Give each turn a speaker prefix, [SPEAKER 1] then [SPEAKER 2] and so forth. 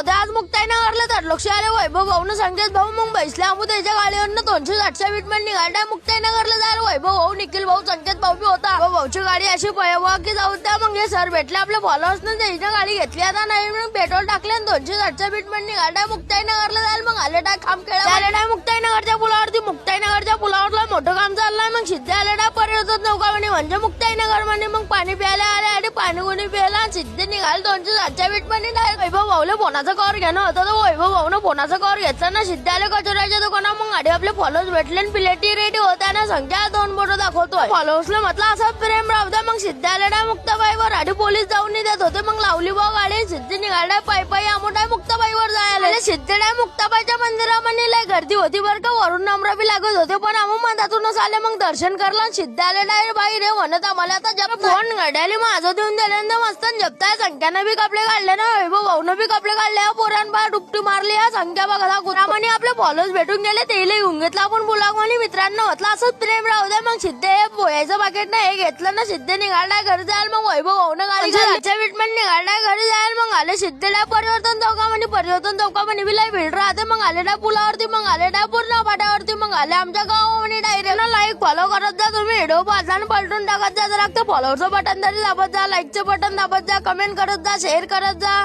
[SPEAKER 1] होते आज मुक्ताईनगरला तडलोक्षी आले वैभव भाऊन संकेत भाऊ मग बैसले आमू त्याच्या गाडीवरनं 208च्या विटमॅन निघाला मुक्ताईनगरला जायला वैभव भाऊ निखिल भाऊ संकेत भाऊ बी होता भाऊची गाडी अशी भयावह की जाऊ द्या मग हे सर भेटले आपल्या फॉलोअर्सने त्याची गाडी घेतली आता नाही मग पेट्रोल टाकले आणि 208च्या विटमॅन निघाला मुक्ताईनगरला जायला मग आले डाय काम खेळा आले डाय मुक्ताईनगरच्या पुलावरला मोठं काम चाललंय मग सिद्धे आले डाय पर्यटक नौका म्हणजे मुक्ताईनगर म्हणे मग पाणी प्यायला आले आणि पाणी कोणी प्यायला सिद्धे निघाले 208च्या विटमॅन वैभव भाऊला फोनाचा कवर घेणं होतं तर वैभव भाऊनं फोनाचा कवर घेतला ना सिद्धे आले कचोऱ्याच्या दुकानात मग गाडी आपले फॉलोअर्स भेटले आणि प्लेटी रेडी होत्या ना संख्या 2 बोटं दाखवतोय फॉलोअर्सला म्हटलं असं प्रेम राहू द्या मग सिद्धे आले डाय मुक्ताबाईवर आधी पोलीस जाऊन नाही देत होते मग लावली भाऊ गाडी सिद्धे निघाला पायी आमोटाय मुक्ताबाईवर जायला सिद्धे डाय मुक्ताबाईच्या मंदिरामध्ये लय गर्दी होती बरं का वरून नम्र बी लागत होते पण आम्ही मधातूनच आले मग दर्शन करला सिद्धे आले डाय बाई रे म्हणत आम्हाला आता जब फोन घड्याली माझं देऊन दिल्यानंतर मस्त जपताय संख्यानं बी कपडे काढले ना वैभव भाऊनं बी कपडे काढले पोरान बा डुबटी मारली या संख्या बघा कुरामाने आपले फॉलोअर्स भेटून गेले तेही घेऊन घेतला आपण बुलागवानी मित्रांनो म्हटलं असंच प्रेम राहू द्या मग सिद्धे पोह्याचं पाकिट ना हे घेतलं ना सिद्धे निघालाय घरी जायला मग वैभव भाऊनं गाडी ट्रीटमेंट निघालाय घरी जायला मग आले सिद्धेला परिवर्तन चौकामध्ये बी लय भीड राहते मग आले डाय पुलावरती मग आले डाय पूर्ण पाट्यावरती मग आले आमच्या गावामध्ये डायरेक्ट लाईक फॉलो करत जा तुम्ही व्हिडिओ पाहताना पलटून टाकत जा जरा फॉलोअरचं बटन तरी दाबत जा लाईकचं बटन दाबत जा कमेंट करत जा शेअर करत जा